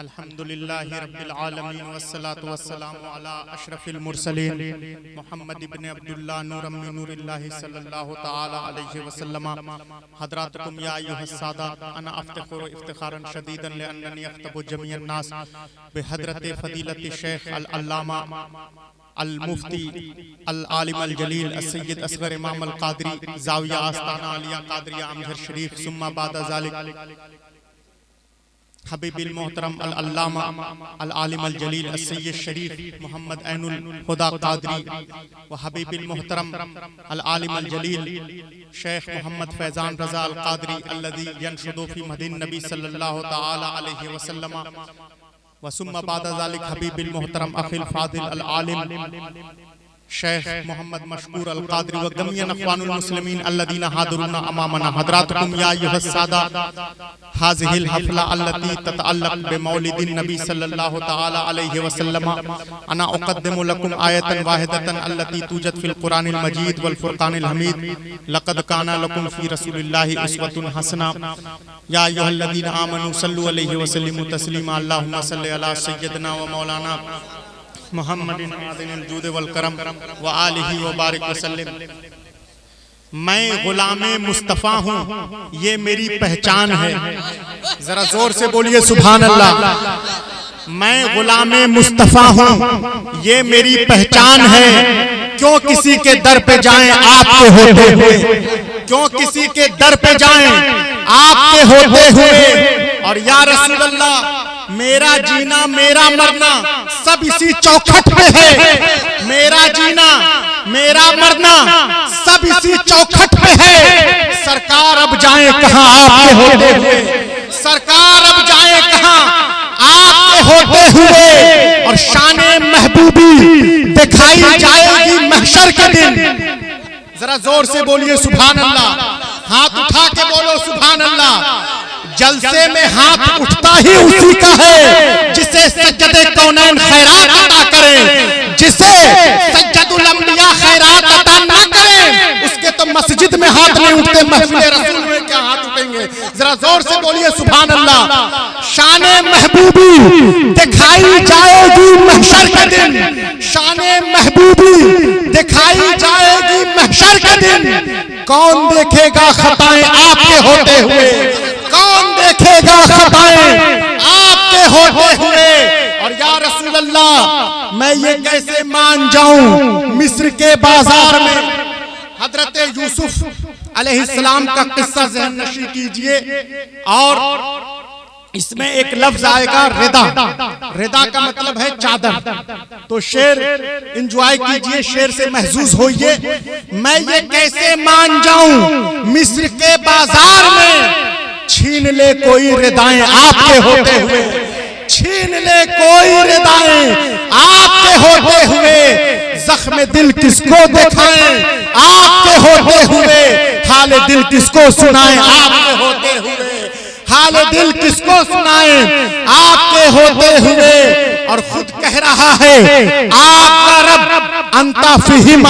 अल्हम्दुलिल्लाहि रब्बिल आलमीन वस्सलातु वस्सलामु अला अशरफिल मुरसलीन मुहम्मद इब्न अब्दुल्लाह नूरम मिन नूरिल्लाहि सल्लल्लाहु तआला अलैहि वसल्लम। हज़रातकुम या अय्युहस्सादा अना अफ्तखुरु इफ्तिखारन शदीदन लिअन्ननी अख्तबु जमीअन नास बिहज़रति फदीलति शेख अल अल्लामा अल मुफ्ती अल आलिम अल जलील सय्यद असगर इमाम अल कादरी ज़ाविया आस्ताना आलिया कादरिया अमजर शरीफ सुम्मा बाद ज़ालिक हबीबिल मोहतरम अल अल्लामा अल आलिम अल जलील सय्यद शरीफ मोहम्मद ऐनुल हुदा कादरी व हबीबिल मोहतरम अल आलिम अल जलील शेख मोहम्मद फैजान रज़ा अल कादरी अल्लज़ी यनशुदु फी मदीन नबी सल्लल्लाहु तआला अलैहि वसल्लम व सुम्मा बाद ज़ालिक हबीबिल मोहतरम अखिल फादिल अल आलिम शेख मोहम्मद मशकूर अल कादरी व गमियन अख्वानुल मुस्लिमीन अल्लज़ीना हादिरुना अमामना। हज़रातकुम या अय्युहस्सादा हाज़िहिल हफ़ला अल्लती ततअल्लक़ बिमौलिदिन नबी सल्लल्लाहु तआला अलैहि वसल्लम अना उक़द्दिमु लकुम आयतन वाहिदतन अल्लती तूजद फिल कुरानिल मजीद वल फुरक़ानिल हमीद लक़द काना लकुम फ़ी रसूलिल्लाहि उस्वतुन हसना या अय्युहल्लज़ीना आमनू सल्लु अलैहि वसल्लिमु तस्लीमा। अल्लाहुम्मा सल्लि अला सय्यदिना व मौलाना मुहम्मदिन आदिनिल जूद वल करम व आलिहि व बारिक वसल्लम। मैं गुलामे मुस्तफ़ा हूँ, ये मेरी पहचान है। जरा जोर से बोलिए सुभान अल्लाह। मैं गुलामे मुस्तफ़ा हूँ, ये मेरी पहचान है। क्यों किसी के दर पे जाएं आपके होते हुए, क्यों किसी के दर पे जाएं आपके होते हुए। और या रसूल अल्लाह, मेरा जीना मेरा मरना सब इसी चौखट पे है। मेरा जीना मेरा मरना सब इसी चौखट पे है। सरकार अब जाएं कहां आपके होते हुए, सरकार अब जाएं कहां आपके होते हुए। और शाने महबूबी दिखाई जाएगी महशर के दिन। जरा जोर से बोलिए सुभान अल्लाह। हाथ उठा के बोलो सुभान अल्लाह। जलसे में हाथ उठता ही उसी का है जिसे सज्जदे कौनैन खैरात अता करे, जिसे सज्जदुल अंबिया खैरात अता ना करे उसके तो मस्जिद में हाथ नहीं उठते, महफिल रसूल में क्या हाथ उठेंगे। जरा जोर से बोलिए सुभान अल्लाह। शाने महबूबी दिखाई जाएगी महशर के दिन, शाने महबूबी दिखाई जाएगी महशर के दिन। कौन देखेगा खताएं आपके होते हुए, कौन देखेगा खताएं आपके होते हुए। और या रसूल अल्लाह, मैं ये कैसे मान जाऊं मिस्र के बाजार में हजरत यूसुफ अलैहिस्सलाम का किस्सा ज़हन नशी कीजिए। और इसमें एक लफ्ज आएगा रिदा। रिदा का मतलब है चादर। तो शेर एंजॉय कीजिए, शेर से महसूस होइए। मैं ये कैसे मान जाऊं मिस्र के बाजार में छीन ले कोई रिदाएं आपके होते हुए, छीन ले कोई रिदाएं आपके होते हुए। जख्म दिल किसको दिखाएं आपके होते हुए, हाल दिल किसको सुनाएं आपके होते हुए, हाल दिल किसको सुनाएं आपके होते हुए। और खुद कह रहा है आपका रब अंता फीहिम,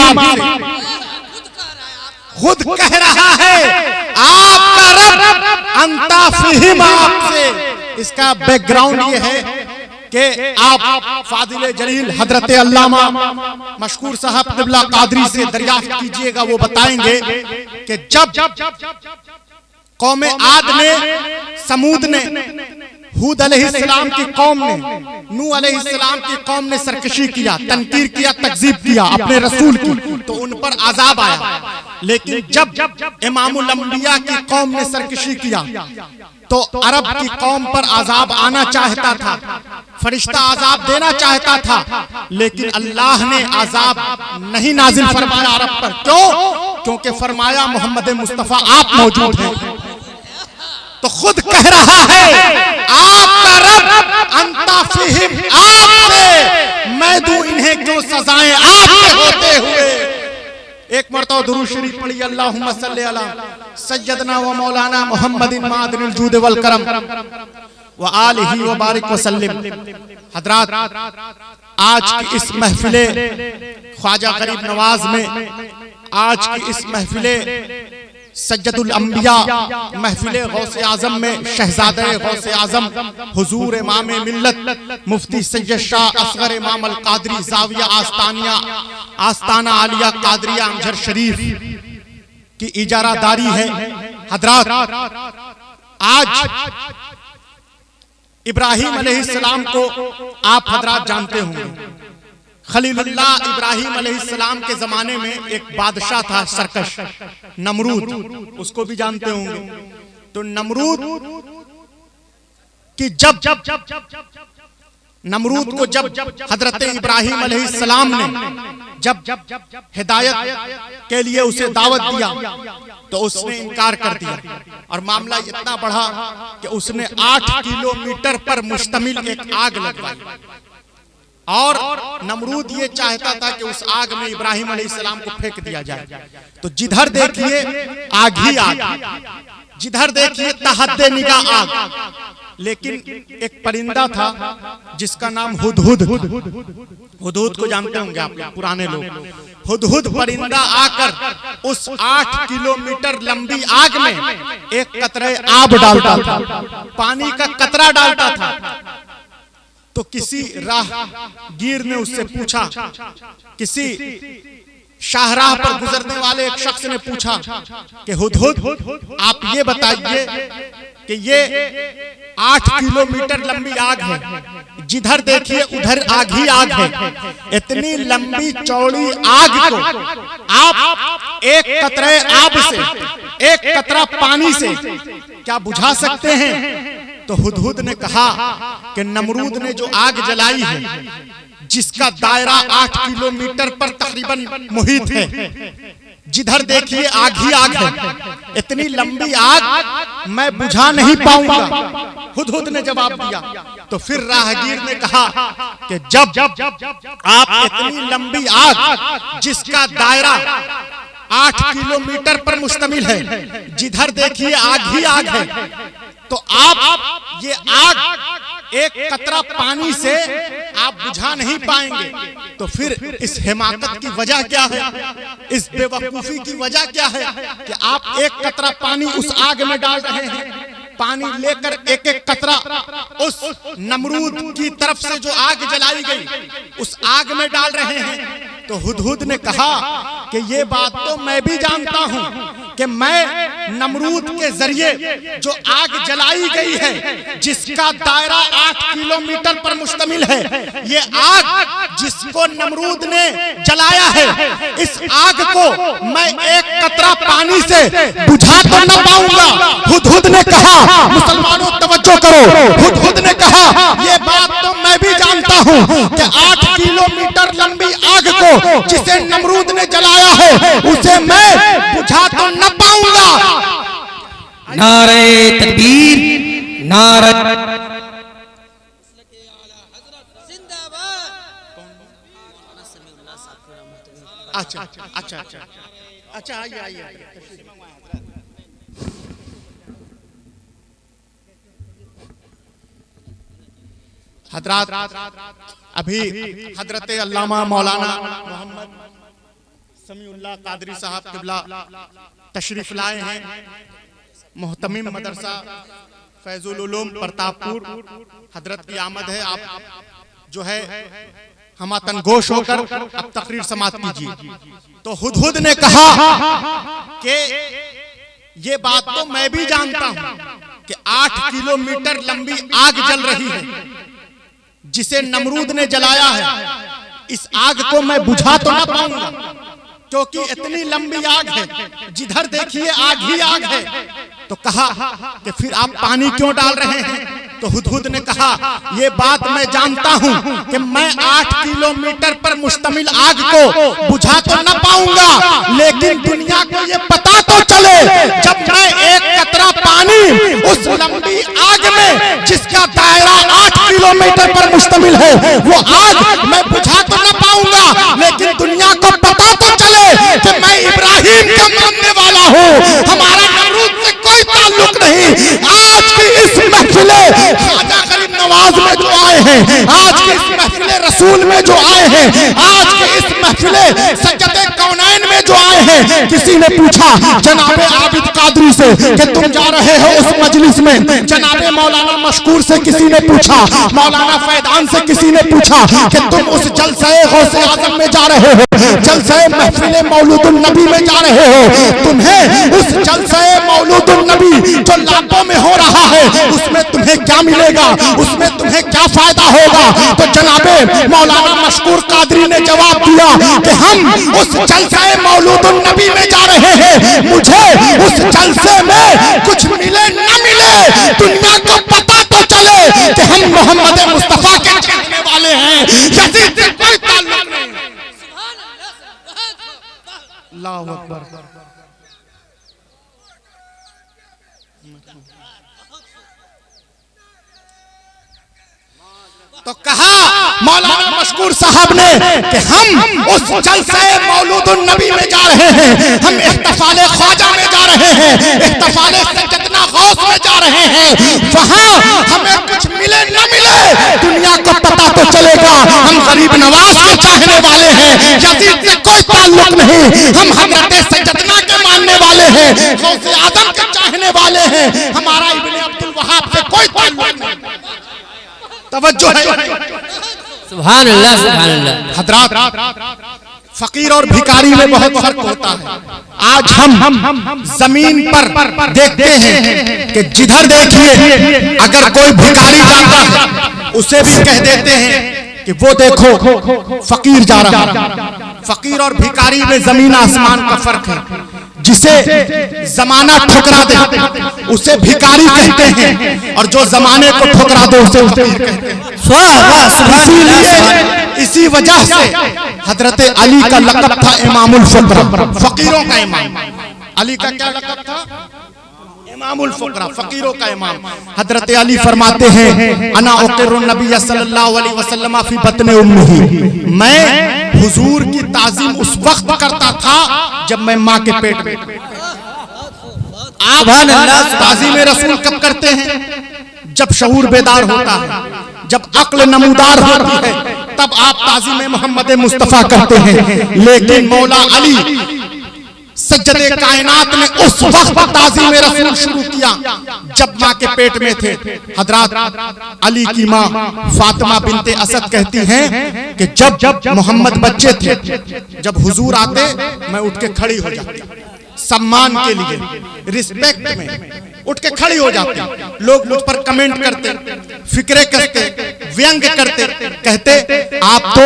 खुद कह रहा है आपका रब अंता फीहिम आपसे। इसका बैकग्राउंड ये है कि आप फादिल जलील हजरत अल्लामा मशकूर साहब क़िबला कादरी से दरियाफ्त कीजिएगा। वो बताएंगे कि जब कौमे आद ने, समूद ने, हूद अलैहिस्सलाम की कौम ने, नूह अलैहिस्सलाम की कौम ने सरकशी किया, तनकीर किया, तकज़ीब किया अपने रसूल की, तो उन पर अजाब आया। लेकिन जब इमामुल अंबिया की कौम ने सरकशी किया तो अरब की कौम पर अजाब आना चाहता था, फरिश्ता अजाब देना चाहता था, लेकिन अल्लाह ने अजाब नहीं नाजिल फरमाया अरब पर। क्यों? क्योंकि फरमाया मोहम्मद मुस्तफ़ा आप मौजूद हैं। तो खुद कह रहा है आपका रब अंता फीहिम आपसे, मैं दूं इन्हें क्यों सजाएं आपके होते हुए। एक मरतबा दुरूद शरीफ पढ़िए। अल्लाहुम्मा सल्ली अला सय्यदना व मौलाना मुहम्मदिन मादिनिल जूद वल करम व आलिहि व बारिक वसल्लम। हजरात, आज की इस महफिले ख्वाजा गरीब नवाज में, आज की इस महफिले सज्जदुल अंबिया महफिल गौसे आजम में शहजादे गौसे आजम हुजूर इमाम मिल्लत मुफ्ती सैयद शाह असगर इमाम अल कादरी जाविया आस्ताना आलिया कादरिया अंजर शरीफ की इजारादारी है। हजरात, आज इब्राहिम अलैहिस्सलाम को आप हजरात जानते होंगे। खलीलुल्लाह इब्राहिम अलैहिस्सलाम के जमाने में एक बादशाह था सरकश, नमरूद, उसको भी जानते होंगे। तो नमरूद को जब हजरत इब्राहिम अलैहिस्सलाम ने जब हिदायत के लिए उसे दावत दिया तो उसने इनकार कर दिया और मामला इतना बढ़ा कि उसने 8 किलोमीटर पर मुश्तमिल एक आग लगवाई और नमरूद ये चाहता था कि उस आग में इब्राहिम अलैहिस्सलाम को फेंक दिया जाए। तो जिधर देखिए आग ही आग, जिधर देखिए तहद्दे निगाह आग। लेकिन एक परिंदा था जिसका नाम हुदहुद। हुदहुद को जानते होंगे आप पुराने लोग। हुदहुद परिंदा आकर उस 8 किलोमीटर लंबी आग में एक कतरे आब डालता था, पानी का कतरा डालता था। तो किसी राहगीर ने उससे पूछा, किसी शाहराह पर गुजरने वाले एक शख्स ने पूछा कि हुदहुद आप ये बताइए कि ये 8 किलोमीटर लंबी आग है, जिधर देखिए उधर आग ही आग है। इतनी लंबी चौड़ी आग को आप एक कतरे आब से, एक कतरा पानी से क्या बुझा सकते हैं? तो हुदहुद ने कहा कि नमरूद ने जो आग जलाई है, जिसका दायरा 8 किलोमीटर पर तकरीबन मुहित है, जिधर देखिए आग ही आग है, इतनी लंबी आग मैं बुझा नहीं पाऊंगा। हुदहुद ने जवाब दिया। तो फिर राहगीर ने कहा कि जब आप इतनी लंबी आग जिसका दायरा 8 किलोमीटर पर मुश्तमिल है, जिधर देखिए आग ही आग है, तो आप ये आग एक कतरा पानी से आप बुझा नहीं पाएंगे। तो फिर इस हिमाकत की वजह क्या है, इस बेवकूफी की वजह क्या है कि आप एक कतरा पानी उस आग में डाल रहे हैं, पानी लेकर एक एक कतरा उस नमरूद की तरफ से जो आग जलाई गई उस आग में डाल रहे हैं। तो हुदहुद ने कहा कि ये बात तो मैं भी जानता हूं कि मैं नमरूद के जरिए जो आग जलाई गई है, जिसका दायरा 8 किलोमीटर पर मुश्तमिल है, ये आग जिसको नमरूद ने जलाया है, इस आग को मैं एक कतरा पानी से बुझा तो न पाऊंगा। हुदहुद ने कहा, मुसलमानों तवज्जो करो, हुदहुद ने कहा ये बात तो मैं भी जानता हूं कि 8 किलोमीटर लंबी आग को जिसे नमरूद ने जलाया है, उसे मैं बुझा तो न पाऊंगा। नारे तकबीर, नारे अच्छा अच्छा अच्छा अच्छा आइए आइए। हजरात, अभी हजरत अल्लामा मौलाना मोहम्मद समीउल्लाह कादरी साहब किबला तशरीफ लाए हैं। मोहतमिम मदरसा फैजुल उलूम प्रतापपुर, हजरत की आमद है। आप जो है हमातन गोश होकर अब तकरीर समाप्त कीजिए। तो हुदहुद ने कहा कि ये बात तो मैं भी जानता हूं कि 8 किलोमीटर लंबी आग जल रही है, जिसे नमरूद ने जलाया है। इस आग को मैं बुझा तो ना पाऊंगा, क्योंकि इतनी लंबी आग है, जिधर देखिए आग ही आग है। तो कहा कि फिर आप पानी क्यों डाल रहे हैं? तो हुदहुद ने कहा ये बात मैं जानता हूं कि मैं 8 किलोमीटर पर मुश्तमिल आग को बुझा तो न पाऊंगा, लेकिन दुनिया को ये पता तो चले जब मैं एक कतरा पानी उस लंबी आग में जिसका दायरा 8 किलोमीटर पर मुश्तमिल है, वो आग मैं बुझा तो न पाऊंगा, लेकिन दुनिया को पता तो चले कि मैं इब्राहिम का मानने वाला हूँ, हमारा नमरूद से कोई ताल्लुक नहीं। आज की इस महफिले ख्वाजा गरीब नवाज में जो आए हैं, आज के इस महफिले रसूल में जो आए हैं, आज के इस महफिले सज्जदे कौनैन में जो आए हैं, हैं। किसी ने पूछा जनाबे आबिद कादरी से कि तुम जा रहे हो उस मजलिस में, जनाबे मौलाना मशकूर से किसी ने पूछा, मौलाना फैदान से किसी ने पूछा कि तुम उस जलसे गौसे आजम में जा रहे हो, जलसे महफिल मौलूदुन नबी में जा रहे हो, तुम्हें उस जलसे मौलूदुन नबी जो लाखों में हो रहा है उसमें तुम्हें क्या मिलेगा, उसमें तुम्हें क्या फायदा होगा। तो जनाबे मौलाना मशकूर कादरी ने जवाब दिया कि हम उस जलसे मौलूदुन नबी में जा रहे हैं, मुझे उस जलसे में कुछ मिले न मिले, दुनिया को पता तो चले कि हम मोहम्मद मुस्तफा के चाहने वाले हैं, यजीद से कोई ताल्लुक नहीं। अल्लाहु अकबर। तो कहा मौलाना मशकूर साहब ने कि हम उस जलसे मौलूदुन नबी में जा रहे हैं, हम इख्तिफाले ख्वाजा में जा रहे हैं, इख्तिफाले सैयदना गौस में जा रहे हैं, वहां हमें कुछ मिले न मिले, दुनिया को पता तो चलेगा हम गरीब नवाज के चाहने वाले हैं, यजीद से कोई ताल्लुक नहीं, हम हजरत सैयदना के मानने वाले हैं, गौसे आजम के चाहने वाले हैं, हमारा इब्ने अब्दुल वहाब से कोई ताल्लुक नहीं। तवज्जो है। सुभान अल्लाह सुभान अल्लाह। हजरात, फकीर और भिखारी में बहुत फर्क होता है। आज हम जमीन पर देखते हैं कि जिधर देखिए अगर कोई भिखारी जाता है उसे भी कह देते हैं कि वो देखो फकीर जा रहा है। फकीर और भिखारी में जमीन आसमान का फर्क है। जिसे जमाना ठुकरा दे उसे भिखारी कहते हैं, और जो जमाने को ठुकरा दे उसे फकीर कहते हैं। इसी वजह से हजरत अली का लक़ब था इमामुल फुक़रा, फकीरों का इमाम। अली का क्या लक़ब था? इमामुल फुक़रा, फकीरों का इमाम। हजरत अली फरमाते हैं अना उक़िरुन नबी सल्लल्लाहु अलैहि वसल्लम फी बत्न उम्मिही, मैं हुजूर की ताज़ीम उस वक्त करता था जब मैं माँ के पेट में। आप ताज़ीम रसूल कब करते हैं? जब शऊर बेदार होता है, जब अक्ल नमूदार होती है, तब आप ताज़ीम मोहम्मद मुस्तफ़ा करते हैं। लेकिन मौला अली सज्जदे कायनात ने उस वक्त ताज़ीम रसूल शुरू किया जब माँ के पेट में थे। हजरात, अली की माँ फातिमा बिनते असद कहती हैं कि जब मोहम्मद बच्चे थे, जब हुजूर आते मैं उठ के खड़ी हो जाती, सम्मान के लिए, रिस्पेक्ट में उठ के खड़ी हो जाती। लोग मुझ पर कमेंट करते, फिक्रे करते, व्यंग करते, कहते आप तो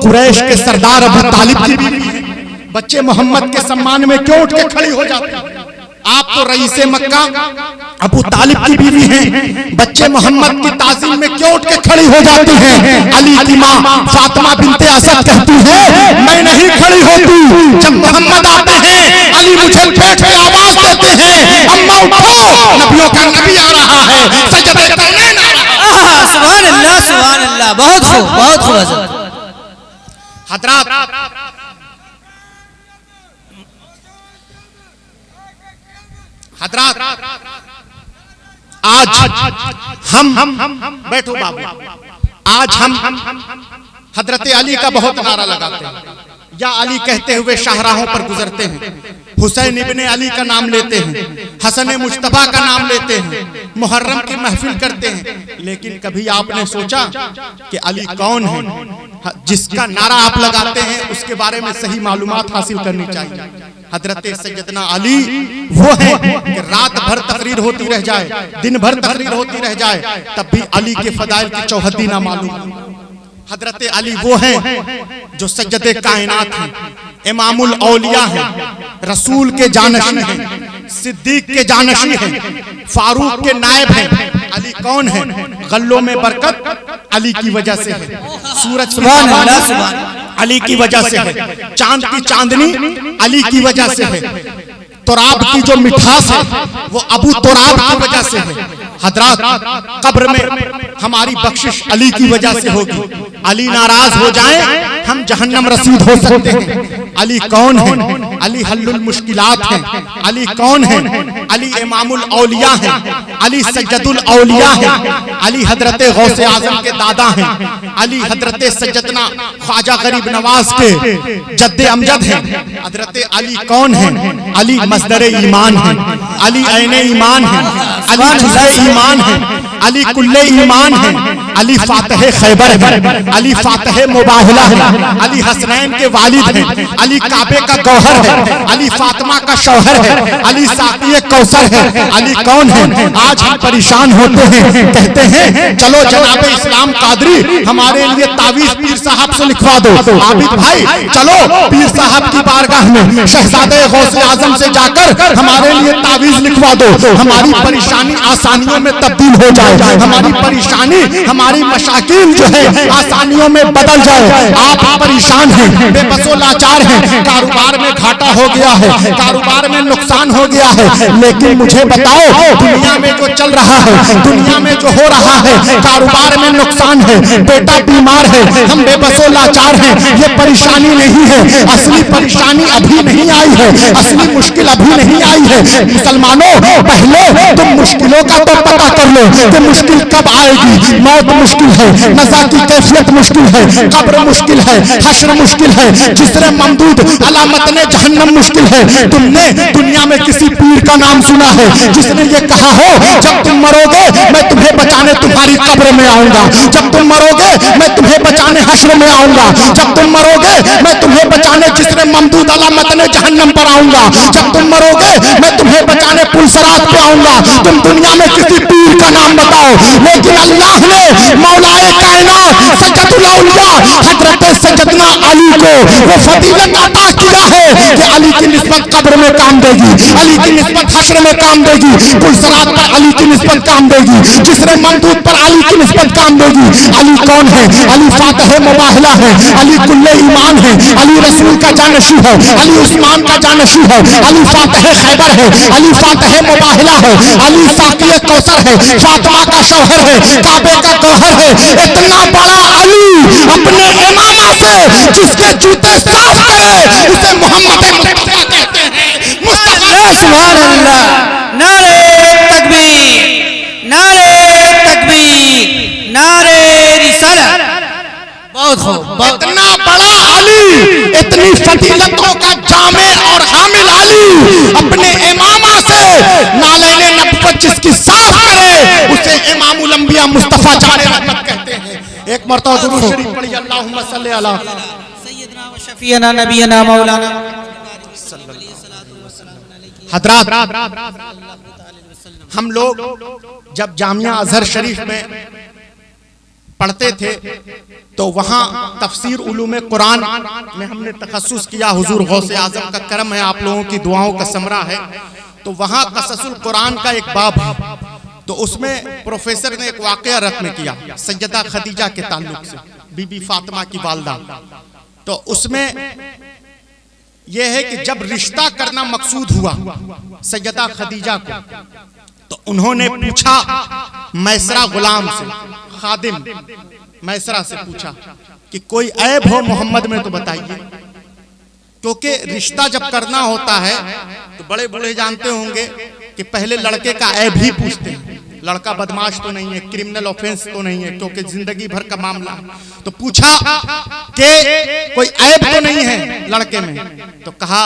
कुरैश के सरदार अबू तालिब की बीवी हैं, बच्चे मोहम्मद के सम्मान में क्यों उठ के खड़ी हो जाती? आप तो रईसे मक्का अबू तालिब की बीवी हैं, बच्चे मोहम्मद की ताज़ीम में क्यों उठ के खड़ी हो जाती हैं? अली की माँ फातिमा बिनते असद कहती है मैं नहीं खड़ी होती, जब मोहम्मद आते हैं अली मुझे पेट में आवाज देते हैं अम्मा उठो, नबियों का नबी आ रहा है, सजदे कौनैन आ रहा है। सुभान अल्लाह सुभान अल्लाह। बहुत खूब बहुत खूब। हजरात, आज हम बैठो बाबू, आज हम हजरत अली का बहुत नारा लगाते हैं, या अली कहते हुए शाहराहों पर गुजरते हैं, हुसैन इब्ने अली का नाम लेते हैं, हसन मुश्तबा का नाम लेते हैं, मुहर्रम की महफिल करते हैं। लेकिन कभी आपने सोचा कि अली कौन है? जिसका नारा आप लगाते हैं उसके बारे में सही मालूमात हासिल करनी चाहिए। हजरत सैयदना अली वो है कि रात भर तकरीर होती रह जाए, दिन भर तकरीर होती रह जाए, तब भी अली के फदाइल की चौहद्दी ना मालूम। हजरत अली वो हैं जो सज्जदे कायनात हैं, इमामुल औलिया हैं, रसूल के जानशी हैं, सिद्दीक के जानशी हैं, फारूक के नायब हैं। अली कौन है? गल्लों में बरकत अली की वजह से है, सूरज अली की वजह से है, चांद की चांदनी अली की वजह से है, तुराब की जो मिठास है वो अबू तुराब की वजह से है। हजरात, कब्र में हमारी बख्शिश अली की वजह से होगी। अली नाराज हो जाए हम जहन्नम रसीद हो सकते हैं, अली कौन है? अली हल्लुल मुश्किलात हैं। अली कौन है? अली इमामुल औलिया हैं। अली सज्जदुल औलिया हैं। अली हजरत गौसे आजम के दादा हैं। अली हजरत सज्जदना ख्वाजा गरीब नवाज के जद्दे अमजद हैं। हजरत अली कौन है? अली मस्दर ईमान है। अली ऐने ईमान है। अली जुज़े ईमान है। अली कुल्ले ईमान है। अली फातह खैबर है। अली फातह मुबाहला है। अली हसनैन के वालिद हैं। अली काबे का गौहर है। अली फातिमा का शौहर है। अली साक़िए कौसर है। अली कौन है? आज हम परेशान होते हैं, कहते हैं चलो जनाब इस्लाम कादरी हमारे लिए तावीज़ पीर साहब से लिखवा दो। आबिद भाई चलो पीर साहब की बारगाह में शहजादे गौसे आजम से जाकर हमारे लिए तावीज़ लिखवा दो। हमारी परेशानी आसानियों में तब्दील हो जाए। हमारी परेशानी, हमारी मशाकिल जो है आसानियों में बदल जाए। आप परेशान हैं, बेबसो लाचार हैं, कारोबार में घाटा हो गया है, कारोबार में नुकसान हो गया है, लेकिन मुझे बताओ दुनिया में जो चल रहा है, दुनिया में जो हो रहा है, कारोबार में नुकसान है, बेटा बीमार है, हम बेबसो लाचार हैं, ये परेशानी नहीं है। असली परेशानी अभी नहीं आई है, असली मुश्किल अभी नहीं आई है। मुसलमानों पहले तुम मुश्किलों का तो पता कर लो कि मुश्किल कब आएगी। मौत मुश्किल है, नज़ा की कैफियत मुश्किल है, कब्र मुश्किल है, हश्र मुश्किल है, जिसरे ममदूद अलामत ने जहन्नम मुश्किल है। तुमने दुनिया में किसी पीर का नाम सुना है जिसने ये कहा हो जब तुम मरोगे मैं तुम्हें बचाने तुम्हारी कब्र में आऊंगा, जब तुम मरोगे मैं तुम्हें बचाने हश्र में आऊंगा, जब तुम मरोगे मैं तुम्हें बचाने जिसने ममदूद अलामत ने जहन्नम पर आऊंगा, जब तुम मरोगे मैं तुम्हें बचाने पुलसरात पे आऊंगा। तुम दुनिया में किसी पीर का नाम बताओ, लेकिन अल्लाह ने मौलाए कायनात सज्जदुल औलिया हजरत सज्जदना अली को वो फजीलत अता किया है कि अली की निस्बत कब्र में काम देगी, अली की निस्बत हश्र में काम देगी, पुलसरात पर अली की निस्बत काम देगी, जिसने ममदूद पर अली की निस्बत काम देगी। अली कौन है? अली फातह मुबाहला है। अली कुल्ले ईमान है। अली रसूल का जानशी है। अली उस्मान का जानशी है। अली फातह खैबर है। अली फातह मुबाहला है। अली साक़िए कौसर है। फातिमा का शौहर है। काबे का गौहर है। इतना बड़ा अली अपने इमामा से जिसके जूते साफ करे उसे मोहम्मद मुस्तफा कहते हैं। मुस्तफा सुभान अल्लाह। नारे तकबीर, नारे तकबीर, नारे रिसालत। बहुत खूब। इतना बड़ा अली, इतनी फजीलतों का जामे और हामिल अली अपने इमामा से नालैने नबुव्वत जिसकी साफ करे उसे इमामुल अंबिया मुस्तफा जाने रहमत कहते हैं। एक मरतबा दुरूद शरीफ पढ़िए, अल्लाहुम्मा सल्ली अला सय्यदना व शफीअना नबीना मौलाना हजरात। हम लोग जब जामिया अजहर शरीफ में पढ़ते थे तो वहाँ तफसीर उलूम कुरान में हमने तखस्सुस किया। हुजूर गौसे आजम का करम है, आप लोगों की दुआओं का समरा है। तो वहाँ कससुल कुरान का एक बाब है, तो उसमें प्रोफेसर ने एक वाकया रकम किया सैयदा खदीजा के ताल्लुक से, बीबी फातिमा की वालदा। तो उसमें यह है कि जब रिश्ता करना मकसूद हुआ सैयदा खदीजा को, तो उन्होंने पूछा मैसरा गुलाम से, खादिम मैसरा से पूछा कि कोई ऐब हो मोहम्मद में तो बताइए। क्योंकि रिश्ता जब करना होता है तो बड़े बूढ़े जानते होंगे कि पहले लड़के का ऐब ही पूछते हैं। लड़का बदमाश तो नहीं है, क्रिमिनल ऑफेंस तो नहीं है, क्योंकि जिंदगी भर का मामला है। तो पूछा कि कोई ऐब तो नहीं है लड़के में, तो कहा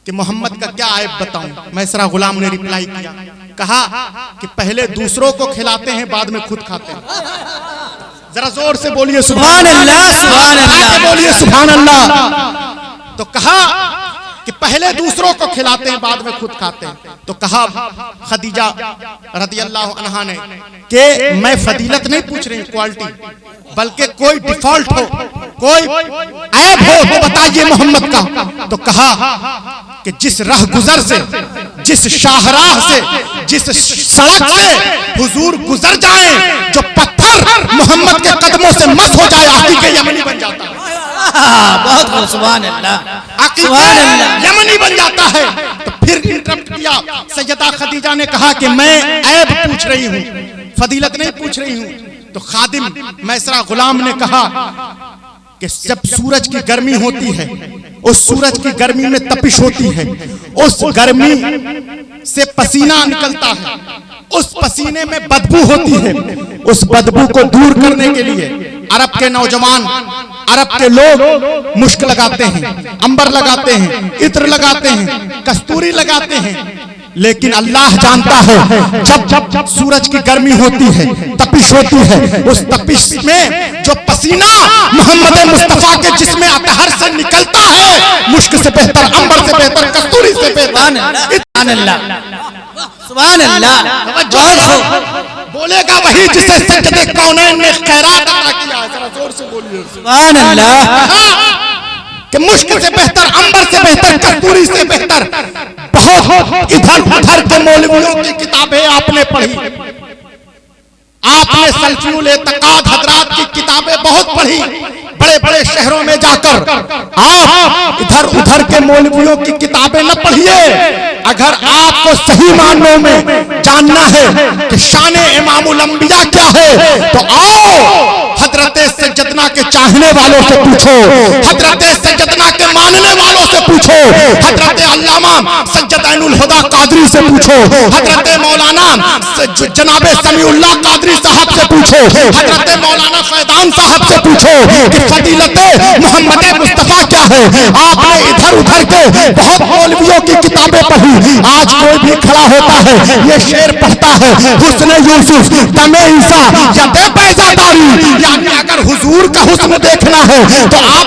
कि मोहम्मद का क्या ऐब बताऊं। मैसरा गुलाम ने रिप्लाई किया, कहा कि पहले दूसरों को खिलाते हैं बाद में खुद खाते हैं। जरा जोर से बोलिए सुभान अल्लाह, सुभान अल्लाह, बोलिए सुभान अल्लाह। तो कहा कि पहले दूसरों को खिलाते हैं बाद में खुद खाते हैं। तो कहा खदीजा रदियल्लाहु अन्हा ने कि मैं फजीलत नहीं पूछ रही क्वालिटी, बल्कि कोई डिफॉल्ट हो, कोई ऐब हो तो बताइए मोहम्मद का। तो कहा कि जिस राह गुजर से, जिस शाहराह से, जिस सड़क से हुजूर गुजर जाए, जो पत्थर मोहम्मद के कदमों से मस हो जाए आकीके यमनी बन जाता है। बहुत खूब, सुभान अल्लाह, सुभान अल्लाह, यमनी बन जाता है। तो फिर इंटरप्ट किया सैयदा खदीजा ने कहा कि मैं ऐब पूछ रही हूँ, फजीलत नहीं पूछ रही हूँ। तो खादिम मैसरा गुलाम ने कहा कि जब सूरज की गर्मी होती है, उस सूरज की गर्मी में तपिश होती है, उस गर्मी से पसीना निकलता है, उस पसीने में बदबू होती है। उस बदबू को दूर करने के लिए अरब के नौजवान, अरब के लोग मुश्क लगाते हैं, अंबर लगाते हैं, इत्र लगाते हैं, कस्तूरी लगाते हैं। लेकिन अल्लाह जानता है जब सूरज की गर्मी होती है, तपिश होती है, उस तपिश में जो पसीना मोहम्मद मुस्तफा के जिस्म अतहर से निकलता है, मुश्क से बेहतर, अंबर से बेहतर, कस्तूरी से बेहतर। सुभान अल्लाह। बोलेगा वही जिसे सजदे कौनैन ने खैरात अता किया। जरा जोर से बोलिए सुभान अल्लाह। कि मुश्क से बेहतर, अंबर से बेहतर, कस्तूरी से बेहतर। बहुत इधर उधर के मौलवियों की किताबें आपने पढ़ी, आपने सल्फियुल एतकाद हजरात की किताबें बहुत पढ़ी। बड़े बड़े शहरों में जाकर आप इधर उधर के मौलवियों की किताबें न पढ़िए। अगर आपको सही मानों में जानना है कि शान इमामुल अंबिया क्या है, तो आओ हजरत सज्जदना के चाहने वालों से पूछो, हजरत सज्जदना के मानने वालों से पूछो, हजरत अल्लामा सज्जद ऐनुल हुदा कादरी से पूछो, हजरत मौलाना जनाबे समीउल्लाह कादरी साहब से पूछो, हजरत मौलाना फैजान साहब से पूछो कि फजीलत मोहम्मद मुस्तफा क्या है। आपने इधर उधर के बहुत मौलवियों की किताबें पढ़ी। आज कोई भी खड़ा होता है, ये शेर पढ़ता है, हुस्न यूसुफ दमे ईसा या दे पैजादारी। यानी अगर हुजूर का हुस्न देखना है तो आप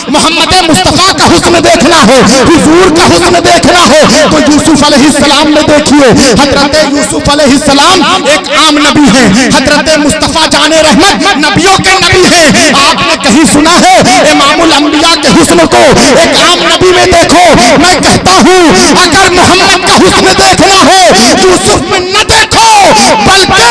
मोहम्मद मुस्तफा का हुस्न देखना है, हुजूर का हुस्न देखना है तो यूसुफ अलैहिस्सलाम में देखिए। हजरत यूसुफ अलैहिस्सलाम एक आम नबी है, हजरत मुस्तफा जाने रहमत नबियों के नबी है। आपने कहीं सुना है इमामुल अंबिया के हुस्न को एक आम नबी में देखो? मैं कहता हूँ अगर मोहम्मद का हुस्न देखना है यूसुफ में न देखो, बल्कि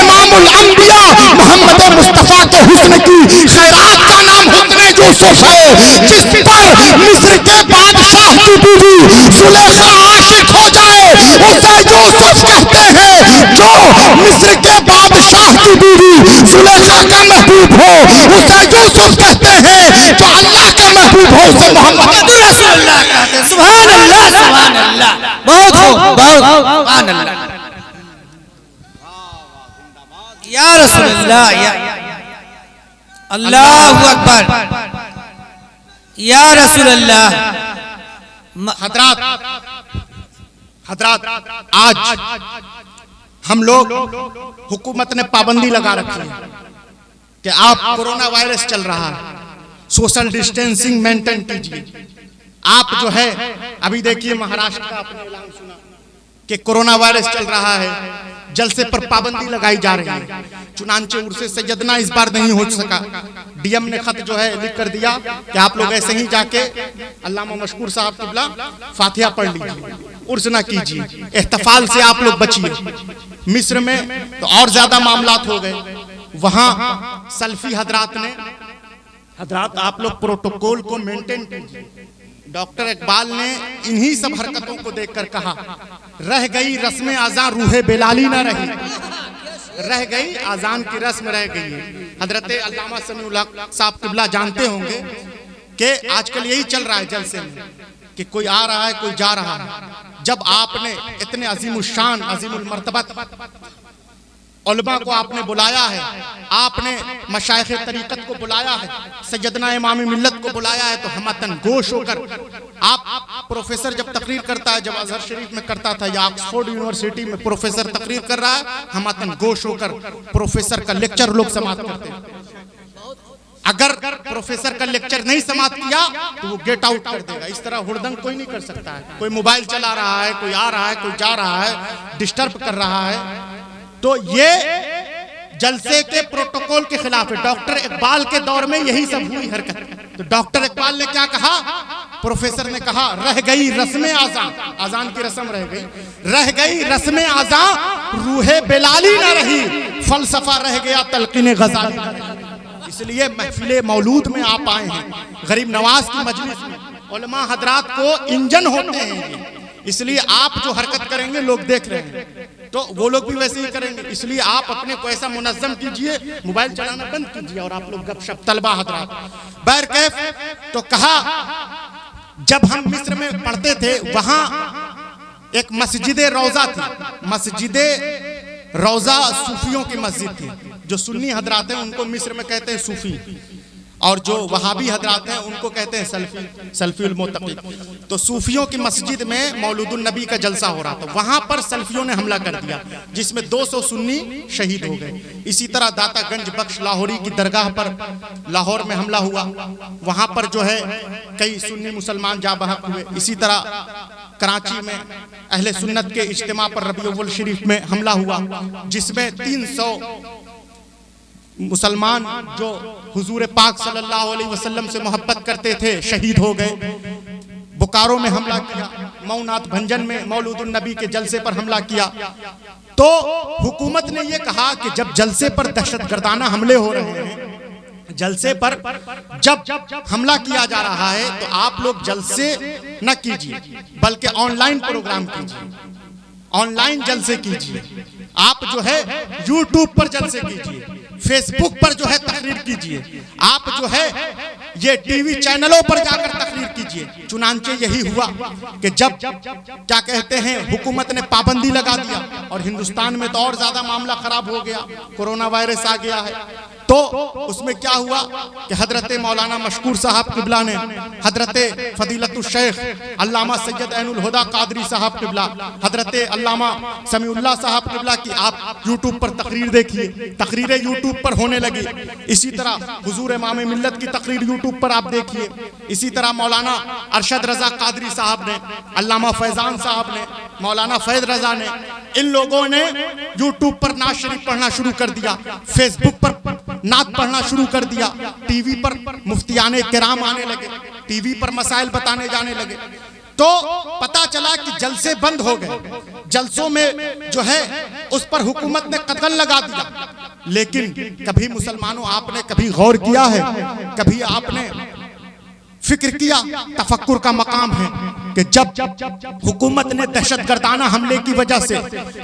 इमामुल अंबिया मोहम्मद मुस्तफा के हुस्न की खैरात का नाम हुस्न यूसुफ है, जिस पर मिस्र के बादशाह की बीवी सुलेखा आशिक हो जाए उसे यूसुफ कहते हैं। जो मिस्र के बादशाह की बीवी सुलेखा का महबूब हो उसे यूसुफ कहते हैं। जो अल्लाह का महबूब हो उसे मोहम्मद रसूलुल्लाह कहते हैं। सुभान अल्लाह, सुभान अल्लाह। बहुत हो, बहुत सुभान अल्लाह। या रसूलुल्लाह, या अल्लाहु अकबर, या रसूलुल्लाह। हजरात आज हम लोग, हुकूमत ने पाबंदी लगा रखी है कि आप कोरोना वायरस चल रहा है, सोशल डिस्टेंसिंग मेंटेन कीजिए। आप जो है अभी देखिए महाराष्ट्र का आपने ऐलान सुना कि कोरोना वायरस चल रहा है, जलसे पर पाबंदी लगाई जा रही है। चुनांचे उर्से सैयदना इस बार नहीं हो सका। डीएम ने खत जो है लिख कर दिया कि आप लोग ऐसे ही जाके अल्लामा मशकूर साहब किबला फातिहा पढ़ लीजिए, उर्स ना कीजिए, एहतफाल से आप लोग बचिए। मिस्र में तो और ज्यादा मामलात हो गए। वहां सल्फी हजरात ने, हजरात आप लोग प्रोटोकॉल को मेंटेन कीजिए। डॉक्टर इकबाल ने इन्हीं सब हरकतों को देखकर कहा, रह गई रस्म आज़ान रूहे बेलाली ना रही, रह गई आज़ान की रस्म रह गई है। हजरत अल्लामा समीउल्लाह साहब किबला जानते होंगे कि आजकल यही चल रहा है जलसे में कि कोई आ रहा है, कोई जा रहा है। जब आपने इतने अजीमुल शान, अजीमुल मर्तबत उलमा को आपने बुलाया है, आपने मशाइख तरीकत को बुलाया है, सैयदना इमाम मिल्लत को बुलाया है, तो हमतन गोश होकर आप प्रोफेसर जब तकरीर करता है, जब अजहर शरीफ में करता था या ऑक्सफोर्ड यूनिवर्सिटी में प्रोफेसर तकरीर कर रहा है, हमतन गोश होकर प्रोफेसर का लेक्चर लोग समाप्त करते हैं। अगर प्रोफेसर का लेक्चर नहीं समाप्त किया तो वो गेट आउट कर देगा। इस तरह हुड़दंग कोई नहीं कर सकता है। कोई मोबाइल चला रहा है, कोई आ रहा है, कोई जा रहा है, डिस्टर्ब कर रहा है, तो ये जलसे के प्रोटोकॉल के खिलाफ है। डॉक्टर इकबाल के दौर में यही सब हुई हरकत। तो डॉक्टर इकबाल ने क्या कहा? प्रोफेसर ने कहा, रह गई रस्म आज़ान, आज़ान की रस्म रह गई, रह गई रस्म आज़ान रूहे बेलाली ना रही, फलसफा रह गया तलकीन गज़ाली। इसलिए महफिले मौलूद में आप आए हैं, गरीब नवाज की मजलिस में। उलमा हजरात को इंजन होते हैं, इसलिए आप जो हरकत करेंगे लोग देख रहे हैं, तो वो लोग भी वैसे ही करेंगे। इसलिए आप अपने को ऐसा मुनज़्ज़म कीजिए, मोबाइल चलाना बंद कीजिए और आप लोग गपशप तलबा हज़रात। बहरकैफ तो कहा, जब हम मिस्र में पढ़ते थे वहां एक मस्जिद रोजा थी। मस्जिद रोजा सूफियों की मस्जिद थी। जो सुन्नी हजरात हैं उनको मिस्र में कहते हैं सूफी, और जो वहाबी हजरात हैं उनको कहते हैं सल्फी, सल्फीउल मुत्तकी। तो सूफियों की मस्जिद में मौलूदुन नबी का जलसा हो रहा था, वहां पर सल्फियों ने हमला कर दिया जिसमें 200 सुन्नी शहीद हो गए। इसी तरह दातागंज बख्श लाहौरी की दरगाह पर लाहौर में हमला हुआ, वहां पर जो है कई सुन्नी मुसलमान जा बहक हुए। इसी तरह कराची में अहले सुन्नत के इज्तिमा पर रबीउल शरीफ में हमला हुआ जिसमें 300 मुसलमान जो हुजूर पाक सल्लल्लाहु अलैहि वसल्लम से मोहब्बत करते थे शहीद हो गए। बोकारो में हमला किया, मऊनाथ भंजन में मौलूदुन नबी के जलसे पर हमला किया। तो हुकूमत ने यह कहा कि जब जलसे पर दहशतगर्दाना हमले हो रहे हैं, जलसे पर जब हमला किया जा रहा है, तो आप लोग जलसे न कीजिए बल्कि ऑनलाइन प्रोग्राम कीजिए, ऑनलाइन जलसे कीजिए। आप जो है यूट्यूब पर जलसे कीजिए, फेसबुक पर जो है तकरीर कीजिए, आप जो है ये टीवी चैनलों पर जाकर तकरीर कीजिए। चुनांचे यही हुआ कि जब क्या कहते हैं हुकूमत ने पाबंदी लगा दिया, और हिंदुस्तान में तो और ज्यादा मामला खराब हो गया, कोरोना वायरस आ गया है। तो उसमें क्या हुआ कि हजरत मौलाना मशकूर साहब किबला ने हजरत फजीलतुल शेख अल्लामा सैयद ऐनुल हुदा कादरी साहब किबला, हजरत अल्लामा समीउल्लाह साहब किबला की आप यूट्यूब पर तकरीर देखिए, तकरीरें यूट्यूब पर होने लगी। इसी तरह हुजूर इमाम मिल्लत की तकरीर यूट्यूब पर आप देखिए। इसी तरह मौलाना अरशद रजा कादरी साहब ने, अल्लामा फैजान साहब ने, मौलाना फैज रजा ने, इन लोगों ने यूट्यूब पर नात शरीफ पढ़ना शुरू कर दिया, फेसबुक पर नात पढ़ना शुरू कर दिया, टीवी पर मुफ्तियाने किराम आने लगे, टीवी पर मसाइल बताने जाने लगे। तो पता चला कि जलसे बंद हो गए, जलसों में जो है उस पर हुकूमत ने कतल लगा दिया। लेकिन कभी मुसलमानों आपने कभी गौर किया है, कभी आपने फिक्र किया, तफक्कुर का मकाम है कि जब हुकूमत ने दहशतगर्दाना हमले की वजह से,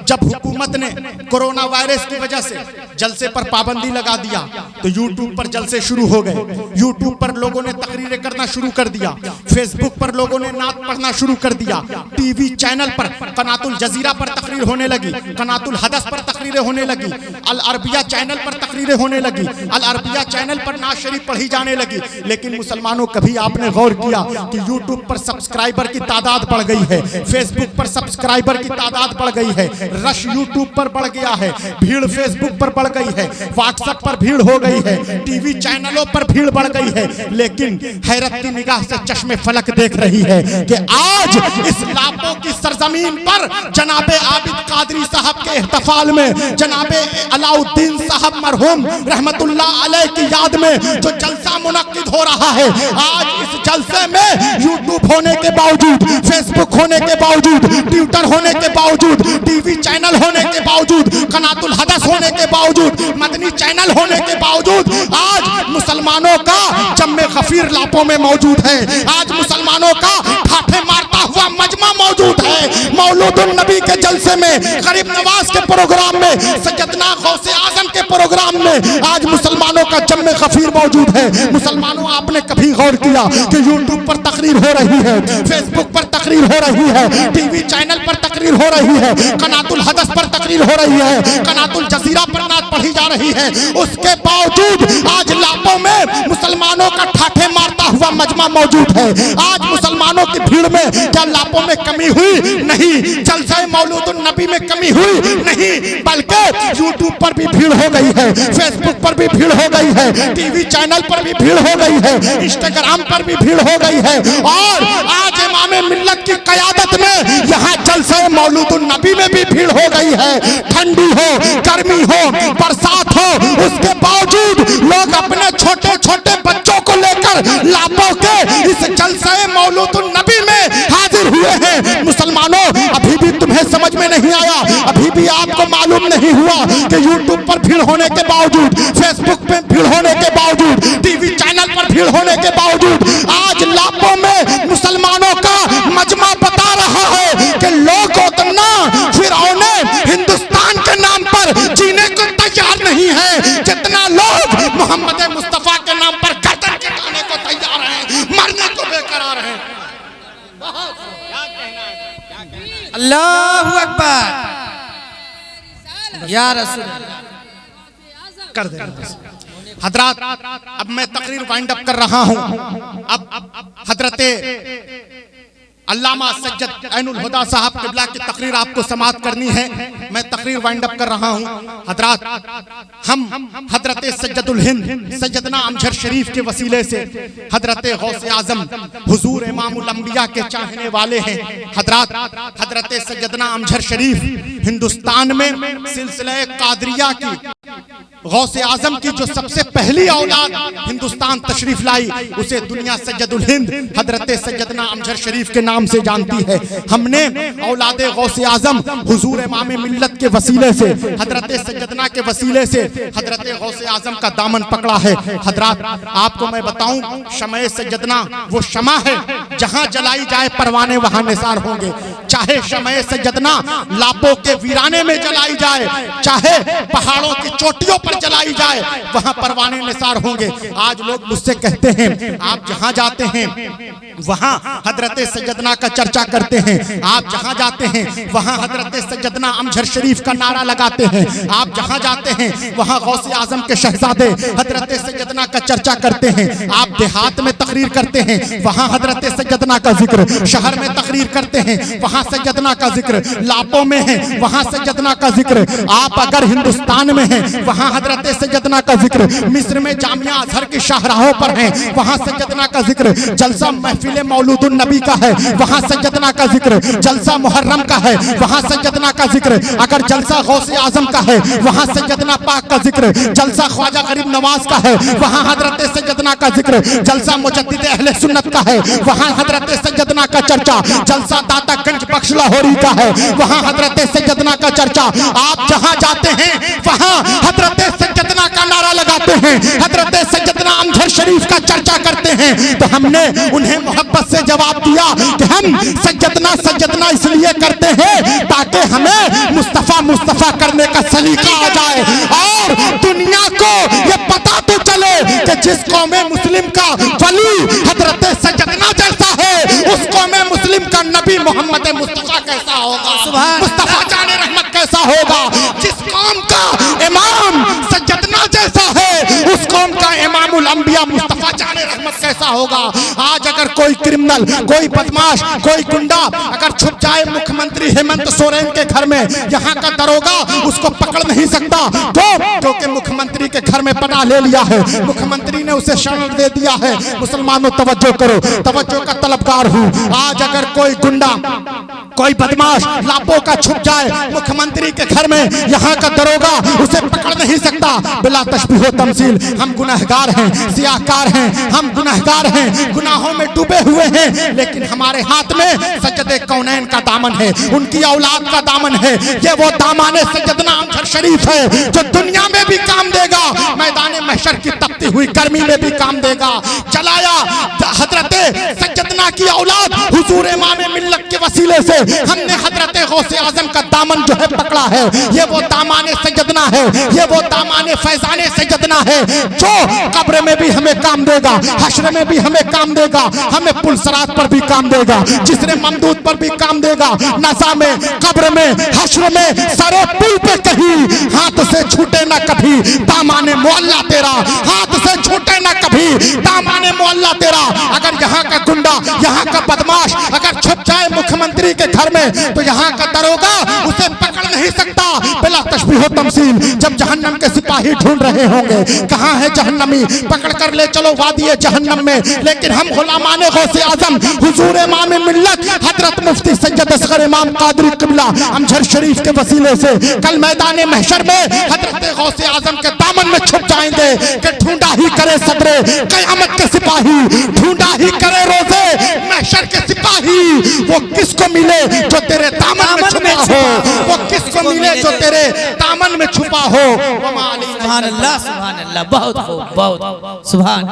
जब हुकूमत ने कोरोना वायरस की वजह से जलसे पर पाबंदी लगा दिया, तो यूट्यूब पर जलसे शुरू हो गए। यूट्यूब पर लोगों ने तकरीरें करना शुरू कर दिया, फेसबुक पर लोगों ने नात पढ़ना शुरू कर दिया, टीवी चैनल पर कनातुल जजीरा पर तकरीर होने लगी, कनातुल हदस पर तकरीरें होने लगी, अल अरबिया चैनल पर तकरीरें होने लगी, अल अरबिया चैनल पर नात शरीफ पढ़ी जाने लगी। लेकिन मुसलमानों कभी आपने गौर किया कि यूट्यूब पर सब्सक्राइबर की तादाद बढ़ गई है, फेसबुक पर सब्सक्राइबर की तादाद बढ़ गई है, रश यूट्यूब पर बढ़ गया है, भीड़ फेसबुक पर बढ़ गई है, व्हाट्सएप पर भीड़ हो गई है, टीवी चैनलों पर भीड़ बढ़ गई है। लेकिन हैरत की निगाह से चश्मे फलक देख रही है कि आज इस लापों की सरजमीन पर जनाबे आबिद कादरी साहब के इहतिफाल में, जनाबे अलाउद्दीन साहब मरहूम रहमतुल्लाह अलैह की याद में जो जलसा मुनक्किद हो रहा है, आज इस जलसे में यूट्यूब होने के बावजूद, फेसबुक होने के बावजूद, ट्विटर होने के बावजूद, टीवी चैनल होने के बावजूद, कनातुल हदस होने के बावजूद, मदनी चैनल होने के बावजूद आज मुसलमानों का जम्मे गफीर लापों में मौजूद है। आज मुसलमानों का ठाठे मारता हुआ मजमा मौजूद है। मौलूदुन नबी के जलसे में, गरीब नवाज के प्रोग्राम में, सैयदना गौसे आजम के प्रोग्राम में आज मुसलमानों का जम्मे गफीर मौजूद है। मुसलमानों आपने कभी गौर किया कि यूट्यूब पर तकरीर हो रही है, फेसबुक पर तकरीर हो रही है, टीवी चैनल पर तकरीर हो रही है, कनातुल हदस पर तकरीर हो रही है, कनातुल जजीरा पर नात पढ़ी जा रही है, उसके बावजूद आज लापों में मुसलमानों का ठाठे मारता हुआ मजमा मौजूद है। आज मुसलमानों की भीड़ में क्या लापों में कमी हुई? नहीं। जलसा मौलूदुन नबी में कमी हुई? नहीं, बल्कि यूट्यूब पर भी भीड़ हो गई है, फेसबुक पर भी भीड़ हो गई है, टीवी चैनल पर भी भीड़ हो गई है, इंस्टाग्राम पर भी भीड़ हो गई है। और आज इमाम मिल्लत की क़यादत में यहाँ जलसा मौलूदुन नबी में भी भीड़ हो गई है। ठंडी हो, गर्मी हो, बरसात हो, उसके बावजूद लोग अपने छोटे छोटे बच्चों को लेकर लापों के इस जलसा मौलूदुन नबी में हाजिर हुए हैं। मुसलमानों, अभी भी तुम्हें समझ में नहीं आया, अभी भी आपको मालूम नहीं हुआ कि यूट्यूब पर भीड़ होने के बावजूद, फेसबुक पे भीड़ होने के बावजूद, टीवी चैनल पर भीड़ होने के बावजूद आज लापों में मुसलमानों का मजमा बता रहा है अल्लाहु अकबर या रसूल कर दे हजरात। अब मैं तकरीर वाइंड अप कर रहा हूं। अब हजरते अल्लामा सज्जद ऐनुल हुदा साहब किबला की तकरीर आपको समाअत करनी है। मैं तकरीर वाइंड अप कर रहा हूं। हजरात, हम हजरते सज्जदुल हिंद सैयदना अमजद शरीफ के वसीले से हजरते गौसे आजम हुजूर इमामुल अंबिया के चाहने वाले हैं। हजरात, हजरते सैयदना अमजद शरीफ हिंदुस्तान में सिलसिला कादरिया की गौसे आजम की जो सबसे पहली औलाद हिंदुस्तान तशरीफ लाई, उसे दुनिया सज्जदुल हिंद हजरते सैयदना अमजद शरीफ के नाम से जानती है। हमने औलादे गौसे आजम हुजूर इमाम मिल्लत के वसीले से हजरते सैयदना के वसीले से हजरते गौसे आजम का दामन पकड़ा है। हजरात, आपको मैं बताऊं, शमए सैयदना वो शमा है, जहां जलाई जाए परवाने वहां निसार होंगे। चाहे शमए सैयदना लापों के वीराने में जलाई जाए, चाहे पहाड़ों की चोटियों पर जलाई जाए, वहां परवाने निसार होंगे। आज लोग मुझसे कहते हैं, आप जहां जाते हैं वहां हजरते सैयदना का चर्चा करते हैं, आप जहां जाते हैं वहां हजरते सैयदना अमजद शरीफ का नारा लगाते हैं, आप जहां जाते हैं वहां गौसे आजम के शहजादे हजरते सैयदना का चर्चा करते हैं। आप देहात में तकरीर करते हैं, वहां हजरते सैयदना का जिक्र, शहर में तकरीर करते हैं, वहां सैयदना का जिक्र, लापों में है वहां सैयदना का जिक्र। आप अगर हिंदुस्तान में हैं वहां हजरते सैयदना का जिक्र, मिस्र में जामिया अजहर की शाहराहों पर हैं वहां सैयदना का जिक्र, जलसा महफिल मौलूदुन नबी का है वहां सैयदना का जिक्र, जलसा मुहर्रम का है वहां सैयदना का जिक्र, अगर जलसा गौसे आजम का है वहां सैयदना पाक का जिक्र, जलसा ख्वाजा गरीब नवाज का है वहां हजरते सैयदना का जिक्र, जलसा मुजद्दिद अहले सुन्नत का है वहां हजरते सैयदना का चर्चा, जलसा दाता गंज बख्श लाहौरी का है वहां हजरते सैयदना का चर्चा। आप जहां जाते हैं वहां हजरते सैयदना का नारा लगाते हैं, हजरते सैयदना अमजद शरीफ का चर्चा करते हैं। तो हमने उन्हें मोहब्बत से जवाब दिया कि हम सैयदना सैयदना इसलिए करते हैं ताकि हमें मुस्तफा मुस्तफा करने का सलीका आ जाए और दुनिया को ये पता तो चले कि जिस कौम मुस्लिम का वली हजरते सैयदना जैसा है, उस कौम मुस्लिम का नबी मोहम्मद मुस्तफा कैसा होगा, मुस्तफा जाने रहमत कैसा होगा। जिस कौम का इमाम सैयदना जैसा है, उस कौम का इमामुल अंबिया मुस्तफा जाने रहमत कैसा होगा। आज अगर कोई क्रिमिनल, कोई बदमाश, कोई गुंडा अगर छुप जाए मुख्यमंत्री हेमंत सोरेन के घर में, यहाँ का दरोगा उसको पकड़ नहीं सकता, क्योंकि मुख्यमंत्री के घर में पनाह ले लिया है, मुख्यमंत्री ने उसे शरण दे दिया है। मुसलमानों तवज्जो करो, तवज्जो का तलबगार हूँ। आज अगर कोई गुंडा, कोई बदमाश लापों का छुप जाए मुख्यमंत्री के घर में, यहाँ का दरोगा उसे पकड़ नहीं सकता। बिला तशबीह तमसील हम गुनहगार हैं, सियाहकार हैं, हम गुनहगार हैं, गुनाहों में डूबे हुए हैं, लेकिन हमारे हाथ में सज्जदे कौनैन का दामन है, उनकी औलाद का दामन है। ये वो दामाने सैयदना अमजद शरीफ है जो दुनिया में भी काम देगा, मैदान महशर की तपती हुई गर्मी में भी काम देगा। चलाया हजरते सैयदना की औलाद हुजूर इमाम मिल्लत के वसीले से हमने हजरते गौसे आजम का दामन जो है पकड़ा है। ये वो दामाने सैयदना है, ये वो दामाने फैजाने सैयदना है जो कब्र में भी हमें काम देगा, हश्र में भी हमें काम देगा, हमें पुलसरात पर भी काम देगा, जिसने ममदूद पर भी काम देगा, नज़ा में, कब्र में, हश्र में, सरे पुल पे कहीं हाथ से छूटे ना कभी दामाने मुअल्ला तेरा, हाथ से छूटे ना कभी दामाने मुअल्ला तेरा। अगर यहाँ का गुंडा, यहाँ का बदमाश अगर छुप जाए मुख्यमंत्री के घर में, तो यहाँ का दरोगा उसे पकड़ नहीं सकता। बिला तशबीह तमसील जब जहन्नम के सिपाही ढूंढ रहे होंगे कहाँ है जहन्नमी, पकड़ कर ले चलो वादी जहन्नम में, लेकिन हम गुलामाने गौसे आजम हुजूर इमाम मिल्लत हजरत मुफ्ती सैयद असगर इमाम कादरी किबला अमजद शरीफ के वसीले से कल मैदान महशर में हजरत गौसे आजम के दामन में छुप जाएंगे कि ढूंढा ही करे सदरे कयामत के सिपाही, ढूंढा ही करे रोजे महशर के सिपाही। वो किसको मिले जो तेरे दामन में छुपा हो, वो किसको मिले जो तेरे दामन में छुपा हो। सुभान अल्लाह, सुभान अल्लाह, बहुत खूब, बहुत सुभान।